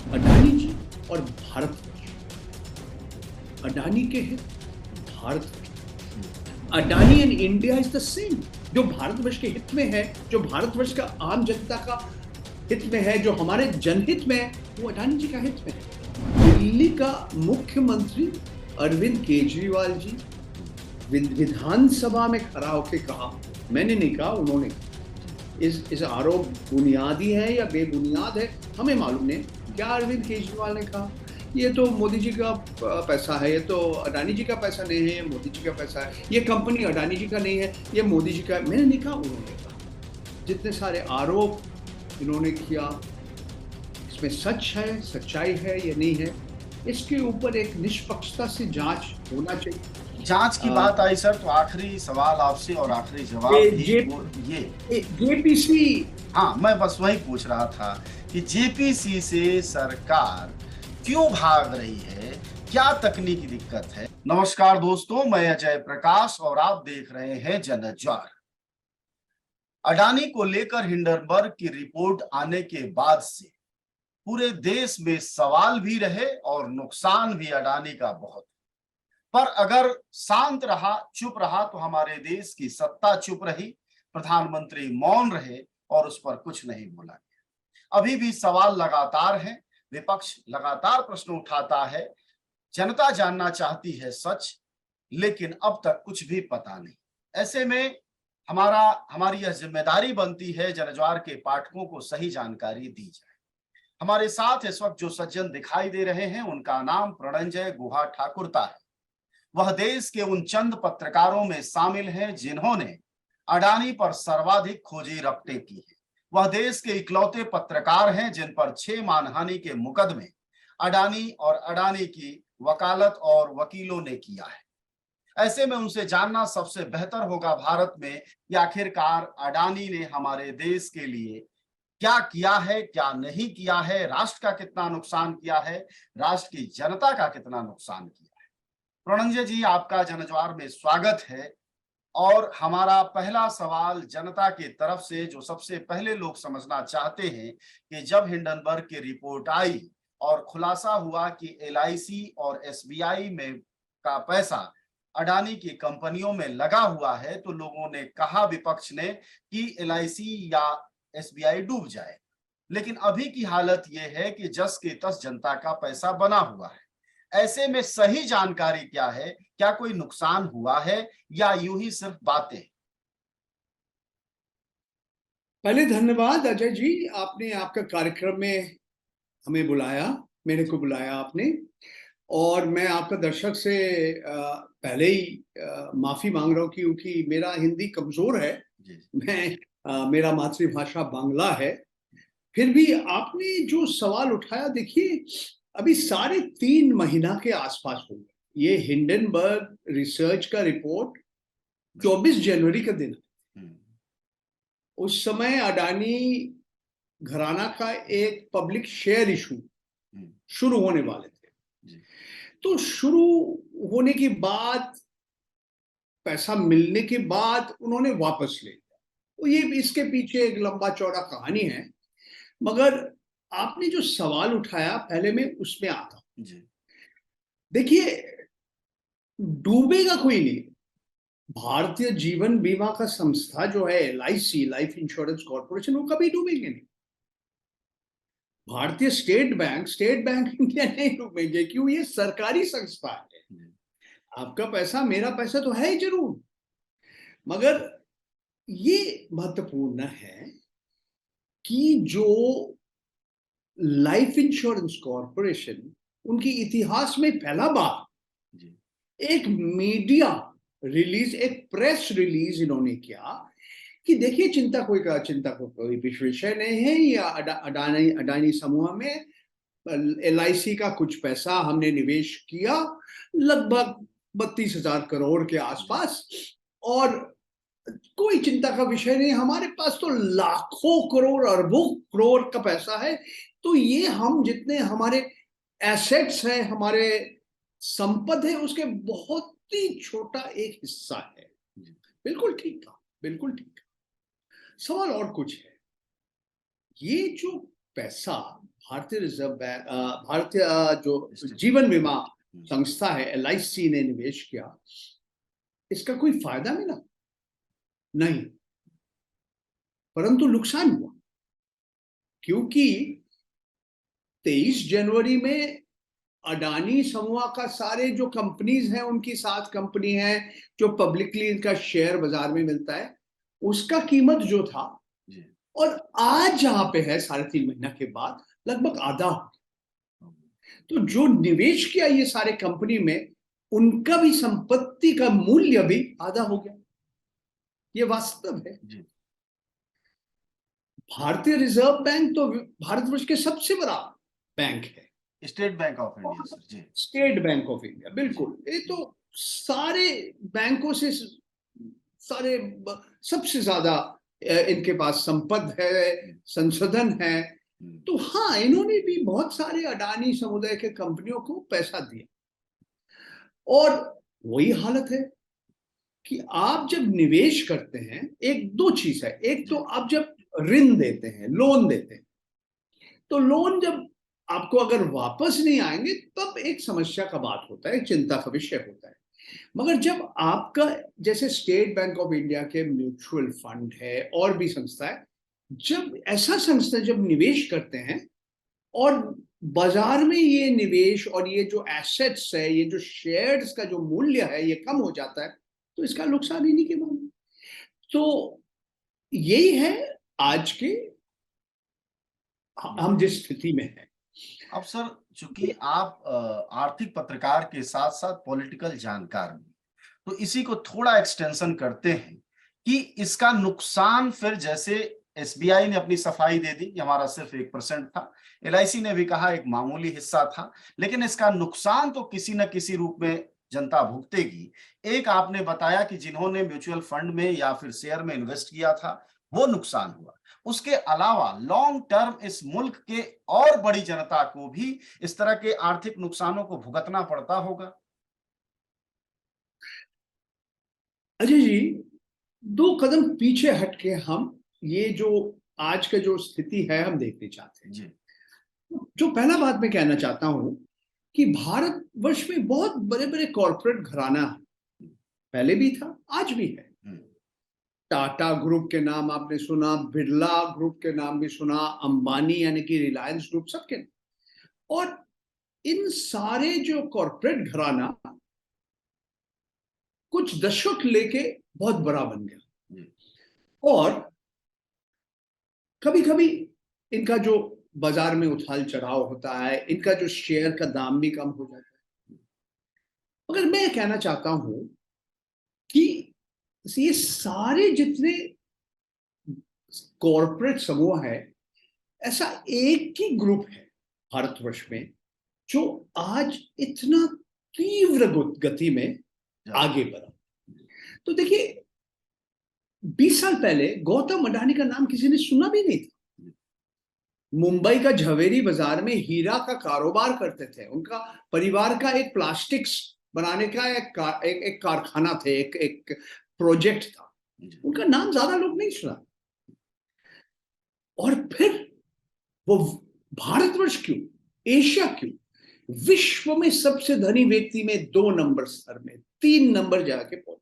अडानी जी और भारतवर्ष, अडानी के हित, Bharatvarsh, Adani and India is the same. जो भारतवर्ष के हित में है, जो भारतवर्ष का आम जनता का हित में है, जो हमारे जनहित में है, वो अडानी जी का हित में है। दिल्ली का मुख्यमंत्री अरविंद केजरीवाल जी विधानसभा में खड़ा होकर कहा, मैंने नहीं कहा, उन्होंने, इस आरोप बुनियादी है या बेबुनियाद है हमें मालूम नहीं। क्या अरविंद केजरीवाल ने कहा? ये तो मोदी जी का पैसा है, ये तो अडानी जी का पैसा नहीं है, ये मोदी जी का पैसा है, ये कंपनी अडानी जी का नहीं है, ये मोदी जी का। मैंने नहीं कहा, उन्होंने कहा। जितने सारे आरोप इन्होंने किया, इसमें सच है, सच्चाई है या नहीं है, इसके ऊपर एक निष्पक्षता से जांच होना चाहिए। जांच की बात आई सर, तो आखिरी सवाल आपसे और आखिरी जवाब भी जेपीसी। हाँ, मैं बस वही पूछ रहा था कि जेपीसी से सरकार क्यों भाग रही है, क्या तकनीकी दिक्कत है। नमस्कार दोस्तों, मैं अजय प्रकाश और आप देख रहे हैं जनज्वार। अडानी को लेकर हिंडनबर्ग की रिपोर्ट आने के बाद से पूरे देश में सवाल भी रहे और नुकसान भी अडानी का बहुत। पर अगर शांत रहा, चुप रहा, तो हमारे देश की सत्ता चुप रही, प्रधानमंत्री मौन रहे और उस पर कुछ नहीं बोला गया। अभी भी सवाल लगातार हैं, विपक्ष लगातार प्रश्न उठाता है, जनता जानना चाहती है सच, लेकिन अब तक कुछ भी पता नहीं। ऐसे में हमारी यह जिम्मेदारी बनती है जनज्वार के पाठकों को सही जानकारी दी जाए। हमारे साथ इस वक्त जो सज्जन दिखाई दे रहे हैं, उनका नाम प्रणंजय गुहा ठाकुरता है। वह देश के उन चंद पत्रकारों में शामिल हैं जिन्होंने अडानी पर सर्वाधिक खोजी रपटे की है। वह देश के इकलौते पत्रकार हैं जिन पर 6 मानहानि के मुकदमे अडानी और अडानी की वकालत और वकीलों ने किया है। ऐसे में उनसे जानना सबसे बेहतर होगा भारत में कि आखिरकार अडानी ने हमारे देश के लिए क्या किया है, क्या नहीं किया है, राष्ट्र का कितना नुकसान किया है, राष्ट्र की जनता का कितना नुकसान किया है। प्रणंजय जी, आपका जनज्वार में स्वागत है। और हमारा पहला सवाल जनता की तरफ से, जो सबसे पहले लोग समझना चाहते हैं कि जब हिंडनबर्ग की रिपोर्ट आई और खुलासा हुआ कि एलआईसी और एसबीआई में का पैसा अडानी की कंपनियों में लगा हुआ है, तो लोगों ने कहा, विपक्ष ने, कि एलआईसी या एसबीआई डूब जाए। लेकिन अभी की हालत यह है कि जस की तस जनता का पैसा बना हुआ है। ऐसे में सही जानकारी क्या है? क्या कोई नुकसान हुआ है या यूं ही सिर्फ बातें? पहले धन्यवाद अजय जी, आपने आपका कार्यक्रम में हमें बुलाया, मेरे को बुलाया आपने, और मैं आपका दर्शक से पहले ही माफी मांग रहा हूँ क्योंकि मेरा हिंदी कमजोर है। मेरा मातृभाषा बांग्ला है। फिर भी आपने जो सवाल उठाया, देखिए, अभी 3.5 महीना के आसपास हो गए। ये हिंडनबर्ग रिसर्च का रिपोर्ट 24 जनवरी का दिन है। उस समय अडानी घराना का एक पब्लिक शेयर इशू शुरू होने वाले थे। तो शुरू होने के बाद, पैसा मिलने के बाद उन्होंने वापस ले लिया। तो ये इसके पीछे एक लंबा चौड़ा कहानी है। मगर आपने जो सवाल उठाया, पहले मैं उसमें आता हूं। देखिए, डूबेगा कोई नहीं। भारतीय जीवन बीमा का संस्था जो है एलआईसी, लाइफ इंश्योरेंस कॉर्पोरेशन, वो कभी डूबेंगे नहीं। भारतीय स्टेट बैंक इंडिया नहीं डूबेंगे, क्यों? ये सरकारी संस्था है। आपका पैसा, मेरा पैसा तो है ही जरूर, मगर ये महत्वपूर्ण है कि जो लाइफ इंश्योरेंस कॉर्पोरेशन, उनकी इतिहास में पहला बार एक मीडिया रिलीज, एक प्रेस रिलीज इन्होंने किया कि देखिए, चिंता को कोई विषय नहीं है। या अडानी समूह में एलआईसी का कुछ पैसा हमने निवेश किया, लगभग 32,000 करोड़ के आसपास, और कोई चिंता का विषय नहीं। हमारे पास तो लाखों करोड़, अरबों करोड़ का पैसा है। तो ये हम जितने हमारे एसेट्स है, हमारे संपद है, उसके बहुत ही छोटा एक हिस्सा है। बिल्कुल ठीक था, बिल्कुल ठीक। सवाल और कुछ है। ये जो पैसा भारतीय रिजर्व बैंक, भारतीय जो जीवन बीमा संस्था है LIC ने निवेश किया, इसका कोई फायदा मिला? नहीं, परंतु नुकसान हुआ, क्योंकि 23 जनवरी में अडानी समूह का सारे जो कंपनीज हैं, उनकी 7 कंपनी है जो पब्लिकली इनका शेयर बाजार में मिलता है, उसका कीमत जो था और आज जहां पे है 3.5 महीना के बाद लगभग आधा। तो जो निवेश किया ये सारे कंपनी में, उनका भी संपत्ति का मूल्य भी आधा हो गया। ये वास्तव है। भारतीय रिजर्व बैंक तो भारतवर्ष के सबसे बड़ा बैंक है, स्टेट बैंक ऑफ इंडिया सर जी, स्टेट बैंक ऑफ इंडिया, बिल्कुल। ये तो सारे बैंकों से सारे सबसे ज्यादा इनके पास संपत्ति है, संसाधन है। तो हाँ, इन्होंने भी बहुत सारे अडानी समुदाय के कंपनियों को पैसा दिया, और वही हालत है कि आप जब निवेश करते हैं, एक दो चीज है। एक तो आप जब ऋण देते हैं, लोन देते हैं, तो लोन जब आपको अगर वापस नहीं आएंगे तब एक समस्या का बात होता है, चिंता का विषय होता है। मगर जब आपका, जैसे स्टेट बैंक ऑफ इंडिया के म्यूचुअल फंड है और भी संस्था है, जब ऐसा संस्था जब निवेश करते हैं और बाजार में ये निवेश और ये जो एसेट्स है, ये जो शेयर्स का जो मूल्य है, ये कम हो जाता है, तो इसका नुकसान ही नहीं के मालूम। तो यही है आज के हम जिस स्थिति में हैं। अब सर, चूंकि आप आर्थिक पत्रकार के साथ साथ पॉलिटिकल जानकार भी, तो इसी को थोड़ा एक्सटेंशन करते हैं कि इसका नुकसान फिर, जैसे SBI ने अपनी सफाई दे दी कि हमारा सिर्फ 1% था, LIC ने भी कहा एक मामूली हिस्सा था, लेकिन इसका नुकसान तो किसी न किसी रूप में जनता भुगतेगी। एक आपने बताया कि जिन्होंने म्यूचुअल फंड में या फिर शेयर में इन्वेस्ट किया था, वो नुकसान हुआ। उसके अलावा लॉन्ग टर्म इस मुल्क के और बड़ी जनता को भी इस तरह के आर्थिक नुकसानों को भुगतना पड़ता होगा। अजय जी, 2 कदम पीछे हटके हम ये जो आज का जो स्थिति है हम देखने चाहते हैं जी। जो पहला बात मैं कहना चाहता हूं कि भारतवर्ष में बहुत बड़े बड़े कॉर्पोरेट घराना है, पहले भी था, आज भी है। टाटा ग्रुप के नाम आपने सुना, बिरला ग्रुप के नाम भी सुना, अंबानी यानी कि रिलायंस ग्रुप, सबके। और इन सारे जो कॉर्पोरेट घराना कुछ दशक लेके बहुत बड़ा बन गया, और कभी कभी इनका जो बाजार में उछाल चढ़ाव होता है, इनका जो शेयर का दाम भी कम हो जाता है। मगर मैं कहना चाहता हूं कि ये सारे जितने कॉर्पोरेट समूह है, ऐसा एक ही ग्रुप है भारतवर्ष में जो आज इतना तीव्र गति में आगे बढ़ा। तो देखिए, 20 साल पहले गौतम अडानी का नाम किसी ने सुना भी नहीं था। मुंबई का झवेरी बाजार में हीरा का कारोबार करते थे। उनका परिवार का एक प्लास्टिक्स बनाने का एक कारखाना थे, एक प्रोजेक्ट था। उनका नाम ज्यादा लोग नहीं सुना। और फिर वो भारतवर्ष क्यों, एशिया क्यों, विश्व में सबसे धनी व्यक्ति में 2 नंबर स्तर में 3 नंबर जाके पहुंचे।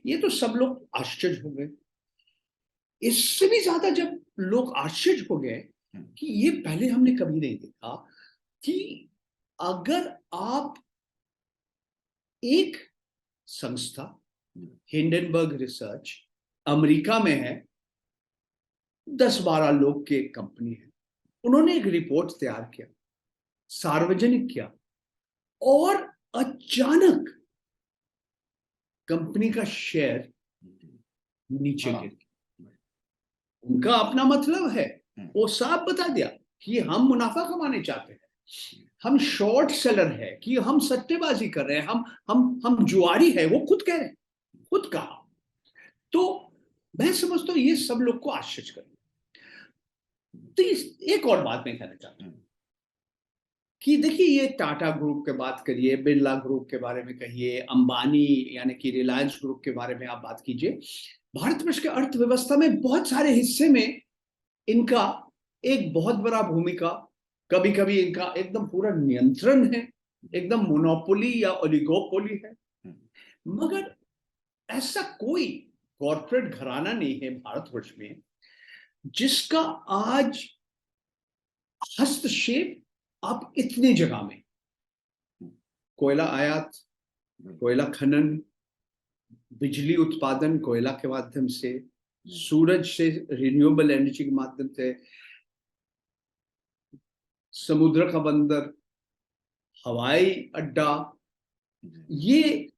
ये तो सब लोग आश्चर्य हो गए। इससे भी ज्यादा जब लोग आश्चर्य हो गए कि ये पहले हमने कभी नहीं देखा कि अगर आप एक संस्था, हिंडनबर्ग रिसर्च, अमेरिका में है, 10-12 लोग की एक कंपनी है, उन्होंने एक रिपोर्ट तैयार किया, सार्वजनिक किया, और अचानक कंपनी का शेयर नीचे गिर गया। उनका अपना मतलब है, वो साफ बता दिया कि हम मुनाफा कमाने चाहते हैं, हम शॉर्ट सेलर है, कि हम सट्टेबाजी कर रहे हैं, हम जुआरी है, वो खुद कह रहे हैं, खुद कहा। तो मैं समझता हूं ये सब लोग को आश्चर्य कर। तो एक और बात मैं कहना चाहता हूं कि देखिए, ये टाटा ग्रुप के बात करिए, बिरला ग्रुप के बारे में कहिए, अंबानी यानी कि रिलायंस ग्रुप के बारे में आप बात कीजिए, भारतवर्ष के अर्थव्यवस्था में बहुत सारे हिस्से में इनका एक बहुत बड़ा भूमिका कभी कभी इनका एकदम पूरा नियंत्रण है, एकदम मोनोपोली या ओलिगोपोली है। मगर ऐसा कोई कॉर्पोरेट घराना नहीं है भारतवर्ष में जिसका आज हस्तक्षेप आप इतने जगह में, कोयला आयात, कोयला खनन, बिजली उत्पादन कोयला के माध्यम से, सूरज से रिन्यूएबल एनर्जी के माध्यम से, समुद्र का बंदर, हवाई अड्डा, ये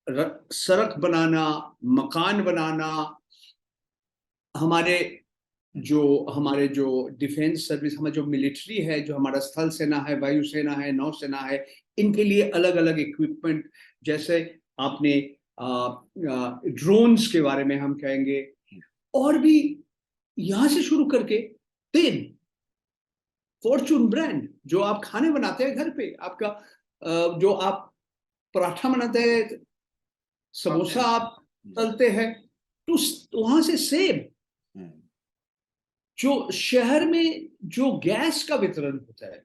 सड़क बनाना, मकान बनाना, हमारे जो डिफेंस सर्विस, हमारा जो मिलिट्री है, जो हमारा स्थल सेना है, वायुसेना है, नौसेना है, इनके लिए अलग अलग इक्विपमेंट, जैसे आपने ड्रोन्स के बारे में हम कहेंगे, और भी यहां से शुरू करके तेल, फॉर्चून ब्रांड, जो आप खाने बनाते हैं घर पे, आपका जो आप पराठा बनाते हैं, समोसा आप तलते हैं, तो वहां से सेब, जो शहर में जो गैस का वितरण होता है,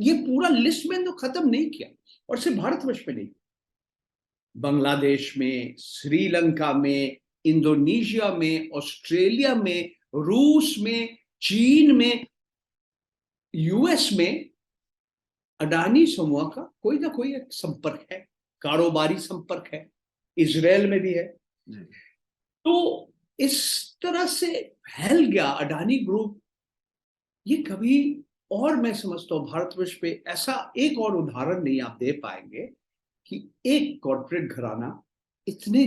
ये पूरा लिस्ट में तो खत्म नहीं किया, और सिर्फ भारतवर्ष में नहीं, बांग्लादेश में, श्रीलंका में, इंडोनेशिया में, ऑस्ट्रेलिया में, रूस में, चीन में, यूएस में अडानी समूह का कोई ना कोई एक संपर्क है, कारोबारी संपर्क है, इजराइल में भी है। तो इस तरह से फैल गया अडानी ग्रुप। ये कभी, और मैं समझता हूं भारतवर्ष पे ऐसा एक और उदाहरण नहीं आप दे पाएंगे कि एक कॉर्पोरेट घराना इतने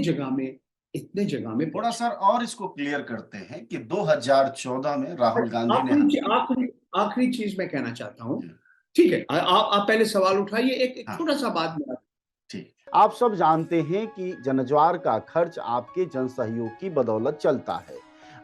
जगह में थोड़ा सर और इसको क्लियर करते हैं कि 2014 में राहुल गांधी ने, आखिरी चीज मैं कहना चाहता हूं, ठीक है, आप पहले सवाल उठाइए, एक छोटा सा बात मेरा। ठीक, आप सब जानते हैं कि जनज्वार का खर्च आपके जनसहयोग की बदौलत चलता है।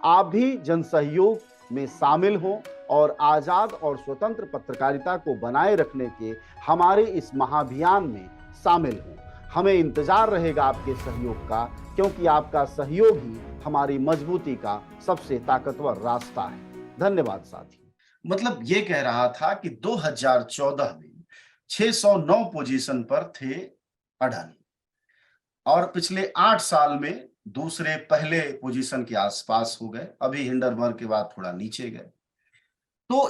आप भी जनसहयोग में शामिल हों और आजाद और स्वतंत्र पत्रकारिता को बनाए रखने के हमारे इस महाअभियान में शामिल हों। हमें इंतजार रहेगा आपके सहयोग का, क्योंकि आपका सहयोग ही हमारी मजबूती का सबसे ताकतवर रास्ता है। धन्यवाद साथी। मतलब ये कह रहा था कि 2014 में 609 पोजीशन पर थे अडानी, और पिछले 8 साल में दूसरे पहले पोजीशन के आसपास हो गए, अभी हिंडनबर्ग के बाद थोड़ा नीचे गए। तो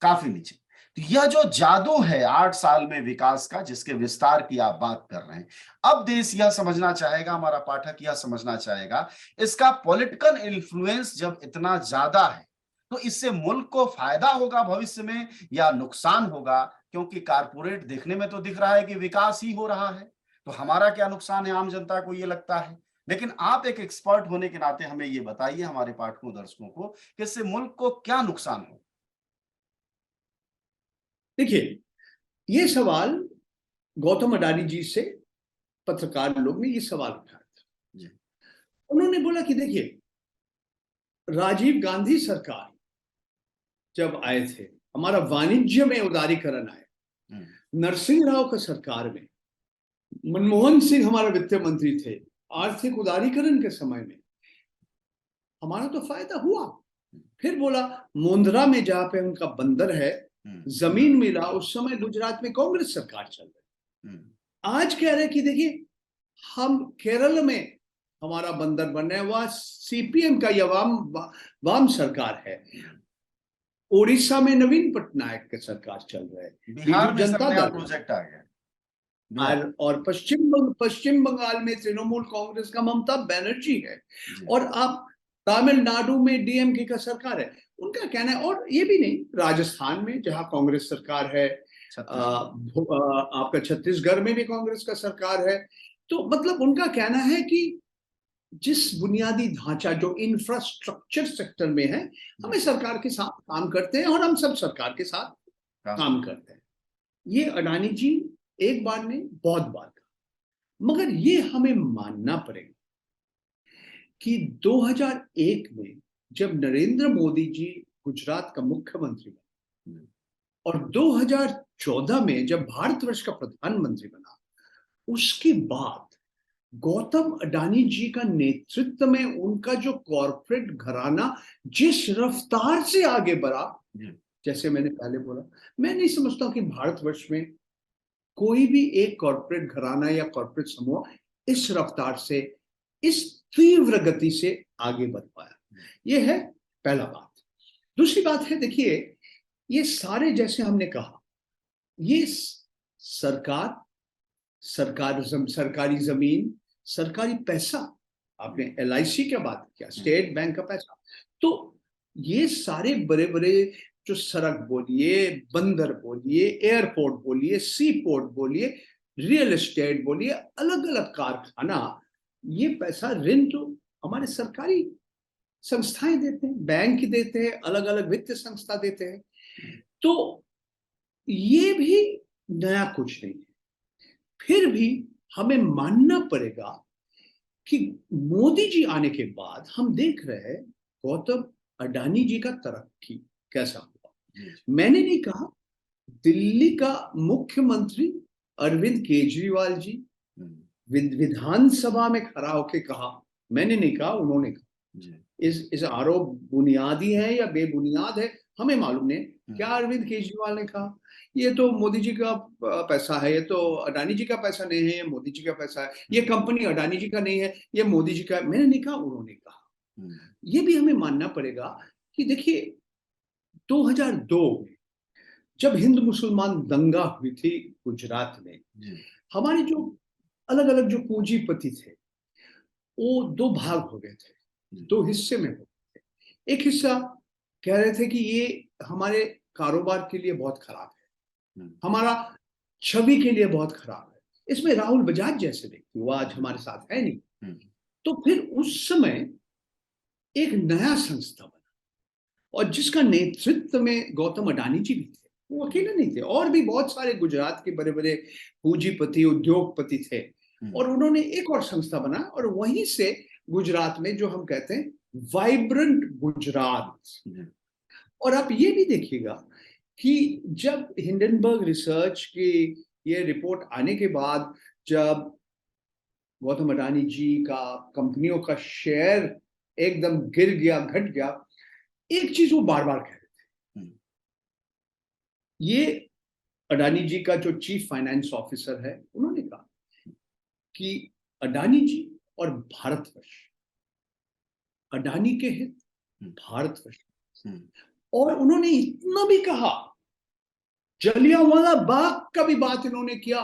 काफी नीचे। तो यह जो जादू है 8 साल में विकास का, जिसके विस्तार की आप बात कर रहे हैं, अब देश यह समझना चाहेगा, हमारा पाठक यह समझना चाहेगा, इसका पॉलिटिकल इन्फ्लुएंस जब इतना ज्यादा है तो इससे मुल्क को फायदा होगा भविष्य में या नुकसान होगा? क्योंकि कारपोरेट देखने में तो दिख रहा है कि विकास ही हो रहा है, तो हमारा क्या नुकसान है, आम जनता को ये लगता है। लेकिन आप एक एक्सपर्ट होने के नाते हमें ये बताइए, हमारे पाठकों दर्शकों को, कि इससे मुल्क को क्या नुकसान हो? देखिए, ये सवाल गौतम अडानी जी से पत्रकार लोग ने ये सवाल उठाया था। उन्होंने बोला कि देखिए, राजीव गांधी सरकार जब आए थे, हमारा वाणिज्य में उदारीकरण आया, नरसिंह राव का सरकार में, मनमोहन सिंह हमारा वित्त मंत्री थे, आर्थिक उदारीकरण के समय में हमारा तो फायदा हुआ। फिर बोला मुंद्रा में जहां पे उनका बंदर है, जमीन मिला, उस समय गुजरात में कांग्रेस सरकार चल रही। आज कह रहे कि देखिए, हम केरल में हमारा बंदर बन रहे हैं, वहां सीपीएम का या वाम सरकार है, ओडिशा में नवीन पटनायक के सरकार चल रहे हैं, बिहार में जनता दल प्रोजेक्ट आ गया, और पश्चिम बंगाल में तृणमूल कांग्रेस का ममता बनर्जी है, और आप तमिलनाडु में डीएमके का सरकार है, उनका कहना है। और ये भी नहीं, राजस्थान में जहां कांग्रेस सरकार है, आपका छत्तीसगढ़ में भी कांग्रेस का सरकार है। तो मतलब उनका कहना है कि जिस बुनियादी ढांचा जो इंफ्रास्ट्रक्चर सेक्टर में है, हमें सरकार के साथ काम करते हैं, और हम सब सरकार के साथ काम करते हैं। ये अडानी जी एक बार नहीं, बहुत बार कहा, मगर ये हमें मानना पड़ेगा कि 2001 में जब नरेंद्र मोदी जी गुजरात का मुख्यमंत्री बने, और 2014 में जब भारतवर्ष का प्रधानमंत्री बना, उसके बाद गौतम अडानी जी का नेतृत्व में उनका जो कॉर्पोरेट घराना जिस रफ्तार से आगे बढ़ा, जैसे मैंने पहले बोला, मैं नहीं समझता कि भारतवर्ष में कोई भी एक कॉर्पोरेट घराना या कॉर्पोरेट समूह इस रफ्तार से, इस तीव्र गति से आगे बढ़ पाया। ये है पहला बात। दूसरी बात है, देखिए, ये सारे, जैसे हमने कहा, ये सरकारी जमीन, सरकारी पैसा, आपने LIC का बात किया, स्टेट बैंक का पैसा, तो ये सारे बड़े बड़े जो सड़क बोलिए, बंदर बोलिए, एयरपोर्ट बोलिए, सी पोर्ट बोलिए, रियल एस्टेट बोलिए, अलग अलग कारखाना, ये पैसा ऋण तो हमारे सरकारी संस्थाएं देते हैं, बैंक देते हैं, अलग अलग वित्तीय संस्था देते हैं। तो ये भी नया कुछ नहीं है। फिर भी हमें मानना पड़ेगा कि मोदी जी आने के बाद हम देख रहे हैं गौतम अडानी जी का तरक्की कैसा हुआ। मैंने नहीं कहा, दिल्ली का मुख्यमंत्री अरविंद केजरीवाल जी विधानसभा में खड़ा होकर कहा, मैंने नहीं कहा, उन्होंने कहा। इस आरोप बुनियादी है या बेबुनियाद है हमें मालूम नहीं। क्या अरविंद केजरीवाल ने कहा, ये तो मोदी जी का पैसा है, ये तो अडानी जी का पैसा नहीं है, ये मोदी जी का पैसा है, ये कंपनी अडानी जी का नहीं है, ये मोदी जी का। मैंने नहीं कहा, उन्होंने कहा। ये भी हमें मानना पड़ेगा कि देखिए, 2002 में जब हिंद मुसलमान दंगा हुई थी गुजरात में, हमारे जो अलग अलग जो पूंजीपति थे वो दो भाग हो गए थे, दो हिस्से में हो गए थे। एक हिस्सा कह रहे थे कि ये हमारे कारोबार के लिए बहुत खराब है, हमारा छवि के लिए बहुत खराब है, इसमें राहुल बजाज जैसे व्यक्ति, वो आज हमारे साथ है नहीं। तो फिर उस समय एक नया संस्था बना, और जिसका नेतृत्व में गौतम अडानी जी भी थे। वो अकेले नहीं थे, और भी बहुत सारे गुजरात के बड़े बड़े पूंजीपति, उद्योगपति थे, और उन्होंने एक और संस्था बना, और वहीं से गुजरात में जो हम कहते हैं वाइब्रेंट गुजरात। और आप ये भी देखिएगा कि जब हिंडनबर्ग रिसर्च की ये रिपोर्ट आने के बाद, जब गौतम अडानी जी का कंपनियों का शेयर एकदम गिर गया, घट गया, एक चीज वो बार बार कह रहे थे, ये अडानी जी का जो चीफ फाइनेंस ऑफिसर है, उन्होंने कहा कि अडानी जी और भारतवर्ष, अडानी के हित, भारतवर्ष। और उन्होंने इतना भी कहा, जलियांवाला बाग का भी बात इन्होंने किया,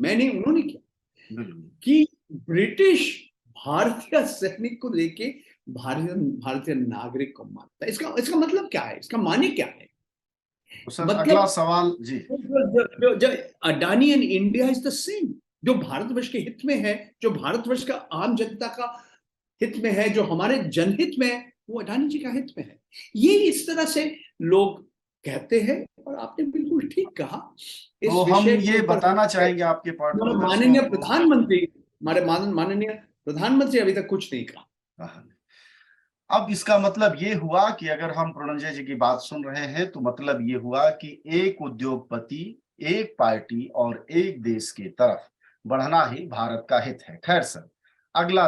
मैंने, उन्होंने किया, कि ब्रिटिश भारतीय सैनिक को लेके भारतीय नागरिक को मारता है। इसका मतलब क्या है, इसका माने क्या है? मतलब अगला सवाल जी, Adani and India is the same. जो भारतवर्ष के हित में है, जो भारतवर्ष का आम जनता का हित में है, जो हमारे जनहित में है, वो अडानी जी का हित में है। ये इस तरह से लोग कहते हैं, और आपने बिल्कुल ठीक कहा। इस तो हम ये बताना चाहेंगे आपके पार्टनर, माननीय प्रधानमंत्री, हमारे माननीय प्रधानमंत्री अभी तक कुछ नहीं कहा। अब इसका मतलब ये हुआ कि अगर हम प्रणंजय जी की बात सुन रहे हैं, तो मतलब ये हुआ कि एक उद्योगपति, एक पार्टी और एक देश की तरफ बढ़ना ही भारत का हित है। खैर सर, अगला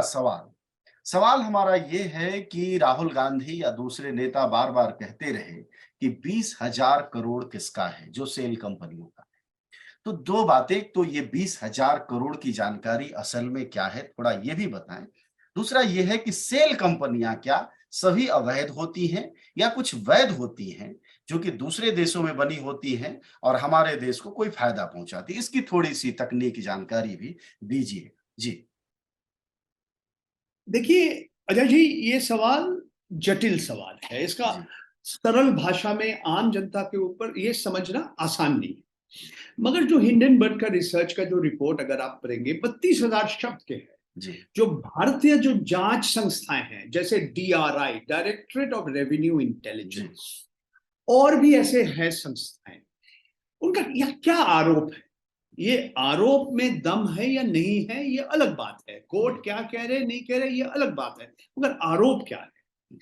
सवाल हमारा ये है कि राहुल गांधी या दूसरे नेता बार बार कहते रहे कि 20,000 करोड़ किसका है, जो सेल कंपनियों का है। तो दो बातें, तो ये 20,000 करोड़ की जानकारी असल में क्या है, थोड़ा ये भी बताएं। दूसरा ये है कि सेल कंपनियां क्या सभी अवैध होती हैं या कुछ वैध होती हैं, जो कि दूसरे देशों में बनी होती हैं और हमारे देश को कोई फायदा पहुंचाती है? इसकी थोड़ी सी तकनीकी जानकारी भी दीजिए जी। देखिए अजय जी, ये सवाल जटिल सवाल है, इसका सरल भाषा में आम जनता के ऊपर ये समझना आसान नहीं है। मगर जो हिंडनबर्ग का रिसर्च का जो रिपोर्ट अगर आप पढ़ेंगे, 32,000 शब्द के हैं। जो भारतीय जो जांच संस्थाएं हैं, जैसे DRI, directorate of revenue intelligence, और भी ऐसे हैं संस्थाएं, उनका यह क्या आरोप है, ये आरोप में दम है या नहीं है, ये अलग बात है। कोर्ट क्या कह रहे नहीं कह रहे, ये अलग बात है। मगर आरोप क्या है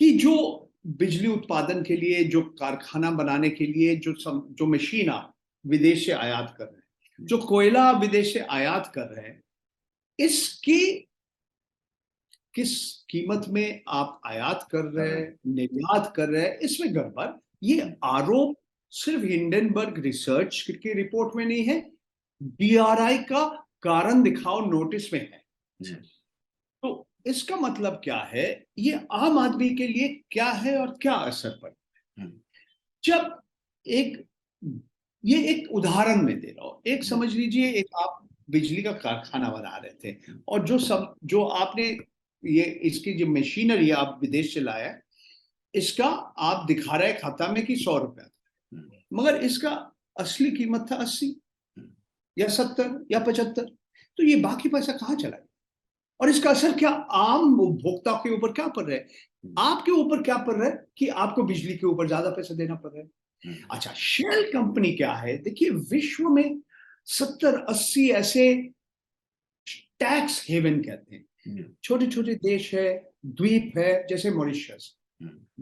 कि जो बिजली उत्पादन के लिए, जो कारखाना बनाने के लिए जो मशीन आप विदेश से आयात कर रहे हैं, जो कोयला विदेश से आयात कर रहे हैं, इसकी किस कीमत में आप आयात कर रहे हैं, निर्यात कर रहे हैं, इसमें गड़बड़। ये आरोप सिर्फ हिंडनबर्ग रिसर्च की रिपोर्ट में नहीं है, DRI का कारण दिखाओ नोटिस में है। तो इसका मतलब क्या है, ये आम आदमी के लिए क्या है और क्या असर पड़ता है। जब ये एक उदाहरण में दे रहा हूं, एक समझ लीजिए, एक आप बिजली का कारखाना बना रहे थे, और जो आपने ये इसकी जो मशीनरी आप विदेश से लाया, इसका आप दिखा रहे खाता में कि 100 रुपया, मगर इसका असली कीमत था 80 या 70 या 75। तो ये बाकी पैसा कहाँ चला गया, और इसका असर क्या आम उपभोक्ता के ऊपर क्या पड़ रहा है, आपके ऊपर क्या पड़ रहा है कि आपको बिजली के ऊपर ज्यादा पैसा देना पड़ रहा है। अच्छा, शेल कंपनी क्या है, देखिए विश्व में 70-80 ऐसे टैक्स हेवन कहते हैं, छोटे छोटे देश है, द्वीप है, जैसे मॉरिशस,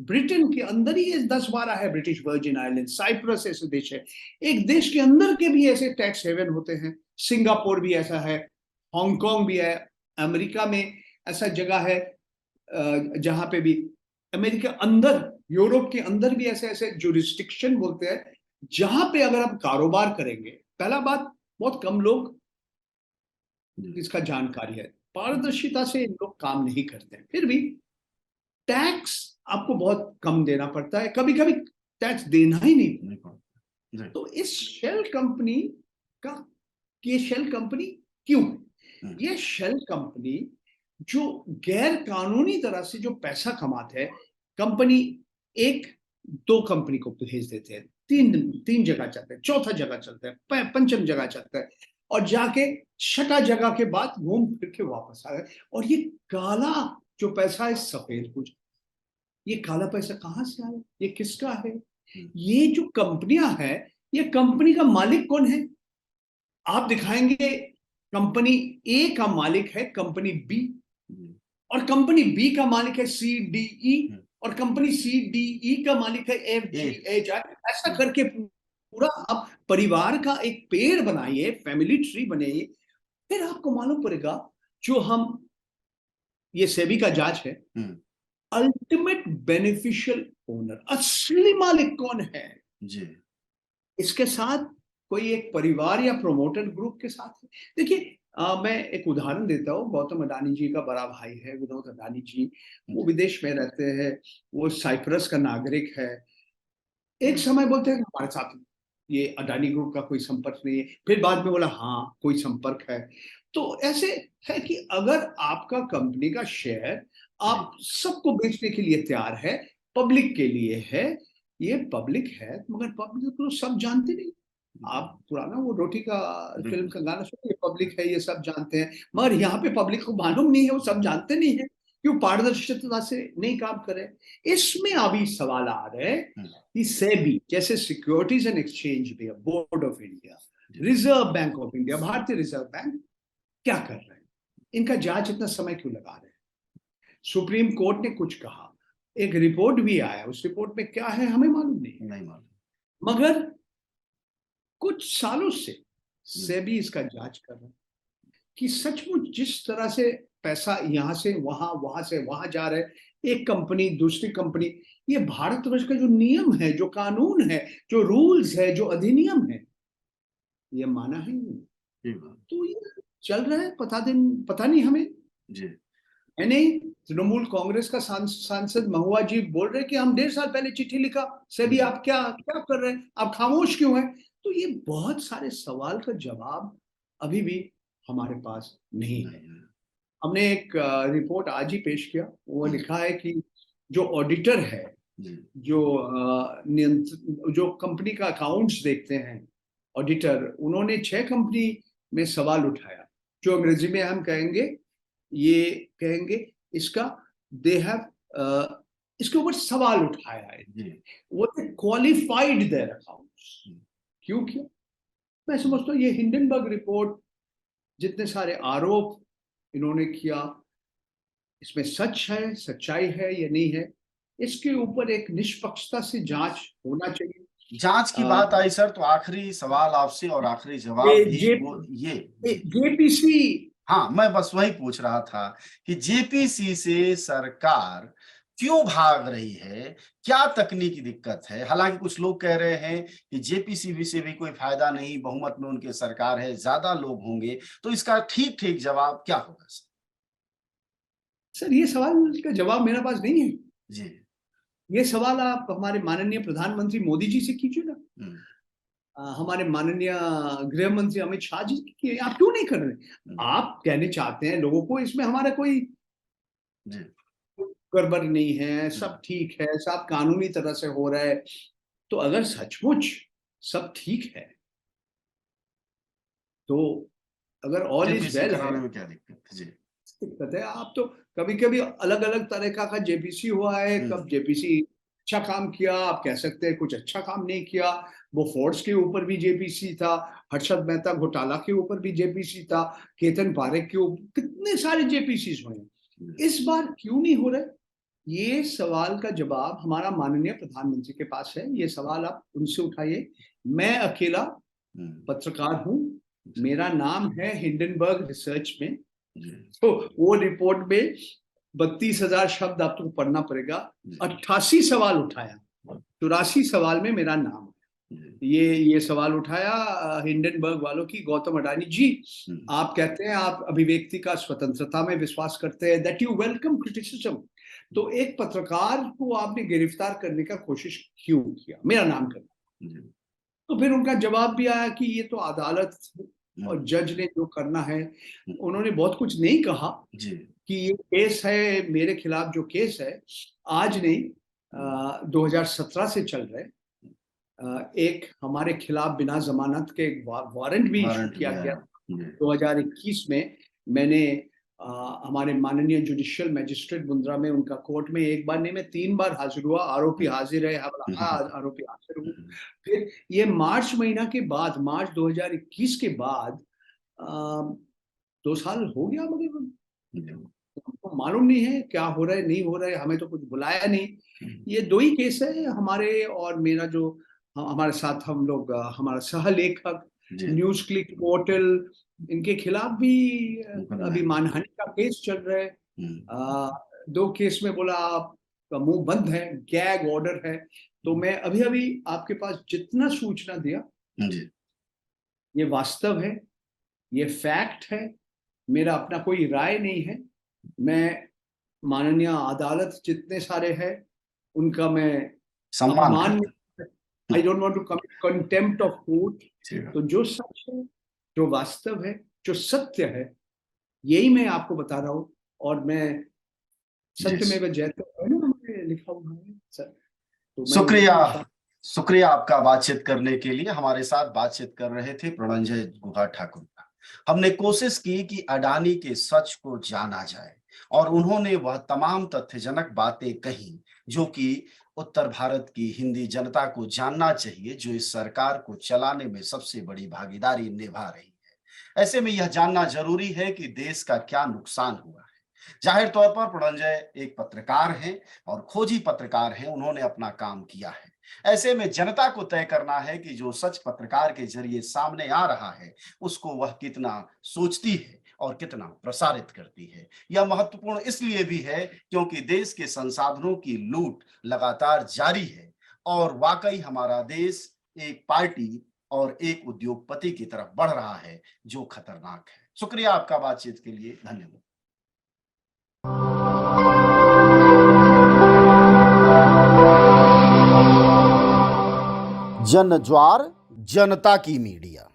ब्रिटेन के अंदर ही 10-12 है, ब्रिटिश वर्जिन आइलैंड, साइप्रस ऐसे देश है, एक देश के अंदर के भी ऐसे टैक्स हेवन होते हैं, सिंगापुर भी ऐसा है, हांगकांग भी है, अमेरिका में ऐसा जगह है जहां पे भी, अमेरिका अंदर, यूरोप के अंदर भी ऐसे ऐसे जुरिस्डिक्शन बोलते हैं, जहां पे अगर आप कारोबार करेंगे, पहला बात बहुत कम लोग इसका जानकारी है, पारदर्शिता से लोग काम नहीं करते हैं, फिर भी टैक्स आपको बहुत कम देना पड़ता है, कभी कभी टैक्स देना ही नहीं पड़ता। तो इस शेल कंपनी का, ये शेल कंपनी क्यों, ये शेल कंपनी जो गैर कानूनी तरह से जो पैसा कमाते हैं, कंपनी 1-2 कंपनी को भेज देते हैं, तीन जगह चलते हैं, चौथा जगह चलता है, पंचम जगह चलता है, और जाके छठा जगह के बाद घूम फिर के वापस आ गए, और ये काला जो पैसा है सफेद हो जाए। ये काला पैसा कहां से आया, ये किसका है, ये जो कंपनियां है, ये कंपनी का मालिक कौन है, आप दिखाएंगे कंपनी ए का मालिक है कंपनी बी, और कंपनी बी का मालिक है CDE, और कंपनी CDE का मालिक है FGHI, ऐसा करके पूरा आप परिवार का एक पेड़ बनाइए, फैमिली ट्री बनाइए, फिर आपको मालूम पड़ेगा, जो हम ये सेबी का जांच है, अल्टीमेट बेनिफिशियल ओनर, असली मालिक कौन है जी, इसके साथ कोई एक परिवार या प्रोमोटर ग्रुप के साथ है। देखिए मैं एक उदाहरण देता हूँ, गौतम अडानी जी का बड़ा भाई है विनोद अडानी जी, वो विदेश में रहते हैं, वो साइप्रस का नागरिक है, एक समय बोलते हैं कि हमारे साथ ये अडानी ग्रुप का कोई संपर्क नहीं है, फिर बाद में बोला हाँ कोई संपर्क है। तो ऐसे है कि अगर आपका कंपनी का शेयर आप सबको बेचने के लिए तैयार है, पब्लिक के लिए है, ये पब्लिक है, मगर पब्लिक को सब जानते नहीं। आप पुराना वो रोटी का फिल्म का गाना सुनिए, पब्लिक है ये सब जानते हैं, मगर यहाँ पे पब्लिक को मालूम नहीं है, वो सब जानते नहीं है, क्यों पारदर्शिता से नहीं काम करे। इसमें अभी सवाल आ रहे हैं कि सेबी जैसे securities and exchange board of India, reserve bank of India, भारतीय रिजर्व बैंक क्या कर रहे हैं, इनका जांच इतना समय क्यों लगा रहे हैं। सुप्रीम कोर्ट ने कुछ कहा, एक रिपोर्ट भी आया, उस रिपोर्ट में क्या है हमें मालूम नहीं, मगर कुछ सालों से सेबी इसका जांच कर रहा है कि सचमुच जिस तरह से पैसा यहां से वहां, वहां से वहां जा रहे, एक कंपनी दूसरी कंपनी, ये भारतवर्ष का जो नियम है, जो कानून है, जो रूल्स है, जो अधिनियम है, ये माना है नहीं। तो ये चल रहा है, पता नहीं हमें जी। मैंने तृणमूल कांग्रेस का सांसद महुआ जी बोल रहे कि हम 1.5 साल पहले चिट्ठी लिखा, सेबी आप क्या कर रहे हैं, आप खामोश क्यों हैं। तो ये बहुत सारे सवाल का जवाब अभी भी हमारे पास नहीं है। हमने एक रिपोर्ट आज ही पेश किया, वो लिखा है कि जो ऑडिटर है, जो कंपनी का अकाउंट्स देखते हैं ऑडिटर, उन्होंने 6 कंपनी में सवाल उठाया, जो अंग्रेजी में हम कहेंगे इसका दे हैव इसके ऊपर सवाल उठाया है, वो क्वालिफाइड देयर अकाउंट्स। क्यों किया, मैं समझता हूँ ये हिंडनबर्ग रिपोर्ट, जितने सारे आरोप इन्होंने किया, इसमें सच है, सच्चाई है या नहीं है, इसके ऊपर एक निष्पक्षता से जांच होना चाहिए। जांच की बात आई सर, तो आखिरी सवाल आपसे और आखिरी जवाब JPC हाँ, मैं बस वही पूछ रहा था कि जेपीसी से सरकार क्यों भाग रही है? क्या तकनीकी दिक्कत है? हालाँकि कुछ लोग कह रहे हैं कि जेपीसी से भी कोई फायदा नहीं, बहुमत में उनकी सरकार है, ज़्यादा लोग होंगे, तो इसका ठीक-ठीक जवाब क्या होगा सर? सर, ये सवाल का जवाब मेरे पास नहीं है। जी। ये सवाल आप हमारे माननीय प्रधानमंत्री मोदी जी से कीजिए ना। हुँ, हमारे माननीय गृह मंत्री अमित शाह जी से कीजिए। आप क्यों नहीं कर रहे? हुँ, आप कहने चाहते हैं लोगों को इसमें हमारा कोई जी, गड़बड़ नहीं है, हुँ, सब ठीक है, सब कानूनी तरह से हो रहा है। तो अगर सचमुच सब ठीक है, तो अगर ऑल इज जेपीसी वेल है, कराने में क्या दिक्कत है? जी। दिक्कत है। आप तो कभी-कभी अलग-अलग तरीका का जेपीसी हुआ है, हुँ, कब जेपीसी अच्छा काम किया, आप कह सकते हैं कुछ अच्छा काम नहीं किया। वो फोर्स के ऊपर भी जेपीसी था, हर्षद मेहता घोटाला के ऊपर भी जेपीसी था, केतन पारेख के ऊपर कितने सारे जेपीसीज़ हुए हैं। हुँ, इस बार क्यों नहीं हो रहे? ये सवाल का जवाब हमारा माननीय प्रधानमंत्री के पास है। ये सवाल आप उनसे उठाइए। मैं अकेला हुँ, पत्रकार हूँ। जी, मेरा नाम है हिंडनबर्ग रिसर्च में। जी, तो वो रिपोर्ट में 32,000 शब्द आपको पढ़ना पड़ेगा। जी, 88 सवाल उठाया, 84 सवाल में मेरा नाम है। जी, ये सवाल उठाया हिंडनबर्ग वालों की, गौतम अडानी जी, हुँ, आप कहते हैं आप अभिव्यक्ति का स्वतंत्रता में विश्वास करते हैं, दैट यू वेलकम क्रिटिसिज्म। तो एक पत्रकार को आपने गिरफ्तार करने का कोशिश क्यों किया, मेरा नाम करना? जी, तो फिर उनका जवाब भी आया कि ये तो अदालत हुँ, और जज ने जो करना है। हुँ, उन्होंने बहुत कुछ नहीं कहा जी, कि ये केस है, मेरे खिलाफ जो केस है, आज नहीं, हुँ, 2017 से चल रहे। एक हमारे खिलाफ बिना जमानत के एक वारंट भी इशू वारंट किया भी गया। आया। जी, 2021 में मैंने हमारे माननीय जुडिशियल मजिस्ट्रेट मुंद्रा में उनका कोर्ट में एक बार नहीं, मैं 3 बार हाजिर हुआ। आरोपी हुँ, हाजिर है, हुँ, हुँ, आरोपी हाजिर हूँ। हुँ, फिर ये मार्च महीना के बाद, मार्च 2021 के बाद, 2 साल हो गया मुझे। जी, हमको मालूम नहीं है क्या हो रहा है, नहीं हो रहा है, हमें तो कुछ बुलाया नहीं। हुँ, ये 2 ही केस है हमारे और मेरा जो हमारे साथ हम लोग हमारा सह-लेखक, जी, न्यूज़ क्लिक पोर्टल, इनके खिलाफ भी मुकदमा अभी है। मानहानि का केस चल रहा है। हुँ, 2 केस में बोला आपका मुँह बंद है, गैग ऑर्डर है। तो हुँ, मैं अभी-अभी आपके पास जितना सूचना दिया, जी, ये वास्तव है, ये फैक्ट है, मेरा अपना कोई राय नहीं है। मैं माननीय अदालत जितने सारे हैं, उनका मैं सम्मान अपमान, करते हैं। I don't want to commit contempt of court. जी, तो जो सच है, जो वास्तव है, जो सत्य है, यही मैं आपको बता रहा हूँ। और मैं जी, सत्यमेव जयते है ना, हमने लिखा हुआ है सर। तो मैं शुक्रिया, यही सा शुक्रिया आपका बातचीत करने के लिए। हमारे साथ बातचीत कर रहे थे प्रणंजय गुहा ठाकुर का। हमने कोशिश की कि अडानी के सच को जाना जाए और उन्होंने वह तमाम तथ्यजनक बातें कही जो कि उत्तर भारत की हिंदी जनता को जानना चाहिए, जो इस सरकार को चलाने में सबसे बड़ी भागीदारी निभा रही है। ऐसे में यह जानना जरूरी है कि देश का क्या नुकसान हुआ है। जाहिर तौर पर प्रणंजय एक पत्रकार हैं और खोजी पत्रकार हैं, उन्होंने अपना काम किया है। ऐसे में जनता को तय करना है कि जो सच पत्रकार के जरिए सामने आ रहा है, उसको वह कितना सोचती है और कितना प्रसारित करती है। यह महत्वपूर्ण इसलिए भी है क्योंकि देश के संसाधनों की लूट लगातार जारी है और वाकई हमारा देश एक पार्टी और एक उद्योगपति की तरफ बढ़ रहा है, जो खतरनाक है। शुक्रिया आपका बातचीत के लिए। धन्यवाद। जन ज्वार जनता की मीडिया।